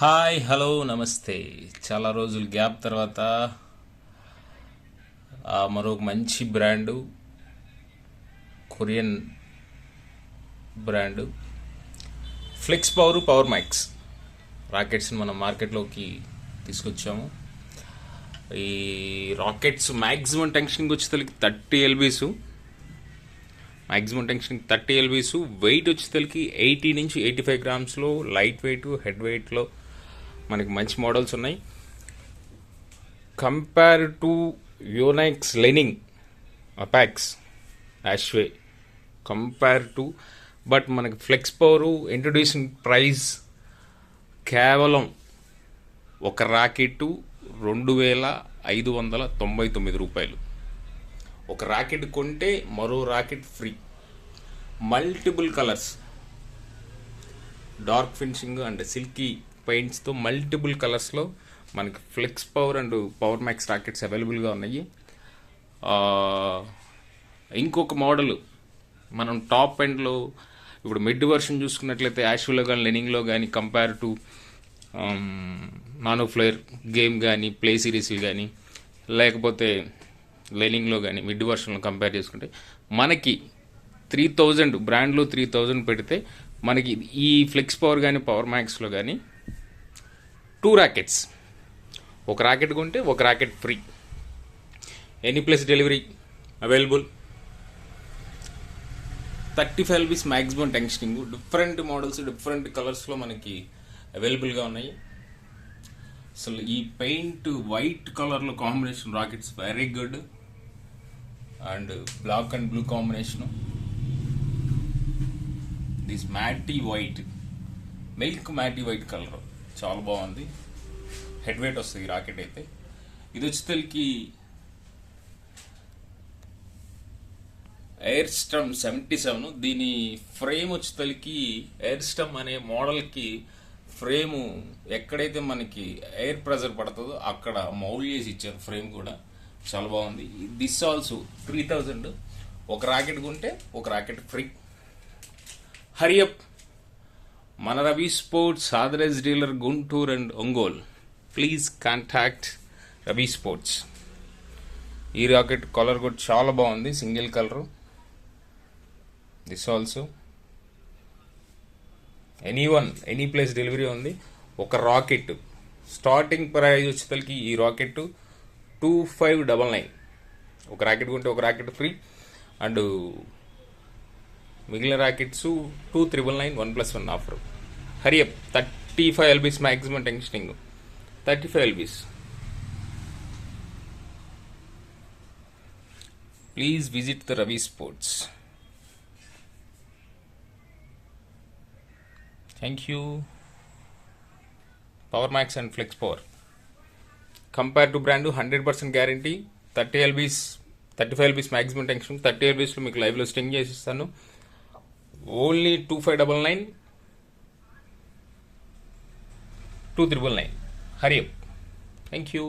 Hi hello నమస్తే. చాలా రోజులు గ్యాప్ తర్వాత మరొక మంచి brand, Korean brand Flex Power Max రాకెట్స్ని మనం మార్కెట్లోకి తీసుకొచ్చాము. ఈ రాకెట్స్ మ్యాక్సిమం టెన్షనింగ్ వచ్చేసరికి 30 LBs, maximum tensioning 30 LBs, weight వచ్చేసరికి 80 నుంచి 85 గ్రామ్స్లో, లైట్ వెయిట్, హెడ్ వెయిట్లో మనకి మంచి మోడల్స్ ఉన్నాయి. Compare to Yonex Li-Ning Apacs Ashaway compare to, but మనకి ఫ్లెక్స్ పవర్ ఇంట్రొడ్యూసింగ్ ప్రైస్ కేవలం ఒక రాకెట్ 2599 రూపాయలు. ఒక రాకెట్ కొంటే మరో racket free. Multiple colours, dark finishing and silky పెయింట్స్తో మల్టిపుల్ కలర్స్లో మనకి Flex Power and Power Max rackets అవైలబుల్గా ఉన్నాయి. ఇంకొక మోడల్ మనం టాప్ ఎండ్లో ఇప్పుడు మిడ్ వర్షన్ చూసుకున్నట్లయితే యాష్వేలో కానీ లెనింగ్లో కానీ compare to Nanoflare game కానీ ప్లే సిరీస్ కానీ లేకపోతే లెనింగ్లో కానీ మిడ్ వర్షన్లో కంపేర్ చేసుకుంటే మనకి 3000 బ్రాండ్లో 3000 పెడితే మనకి ఈ ఫ్లెక్స్ పవర్ కానీ పవర్ మ్యాక్స్లో కానీ 2 రాకెట్స్, ఒక రాకెట్ కొంటే ఒక racket free. Any place delivery available. 35 lbs maximum tensioning, different models different కలర్స్లో మనకి అవైలబుల్గా ఉన్నాయి. అసలు ఈ పెయింట్ వైట్ కలర్లో combination rackets very good, and black and blue combination, this matte white, milk matte white colour చాలా బాగుంది. హెడ్ వెయిట్ వస్తుంది ఈ రాకెట్ అయితే. ఇది వచ్చేసరికి ఎయిర్ స్టమ్ 77. దీని ఫ్రేమ్ వచ్చేసరికి ఎయిర్ స్టమ్ అనే మోడల్కి ఫ్రేము ఎక్కడైతే మనకి ఎయిర్ ప్రెజర్ పడుతుందో అక్కడ మౌల్డ్ చేసి ఇచ్చారు. ఫ్రేమ్ కూడా చాలా బాగుంది. This also 3000. ఒక రాకెట్ కొంటే ఒక రాకెట్ ఫ్రీ. హరియప్, మన Ravi sports authorise dealer Guntur and Ongole. Please contact Ravi sports. ఈ రాకెట్ కలర్ కూడా చాలా బాగుంది, single colour. This also any place delivery ఉంది. ఒక రాకెట్ స్టార్టింగ్ ప్రైస్ వచ్చేసరికి ఈ రాకెట్ 2599. ఒక రాకెట్ కొంటే ఒక రాకెట్ ఫ్రీ. అండ్ మిగిలిన rackets 2399 1+1 offer. Hurry up, 35 lbs maximum tensioning, 35 lbs. Please visit the Ravi sports. Thank you. Power Max and Flex Power. Compared to brand 100% guarantee. 30 LBs, 35 LBs maximum tension. 30 LBs లో మీకు లైవ్లో sting చేసి ఇస్తాను. Only 2599, 2399. Hari up. Thank you.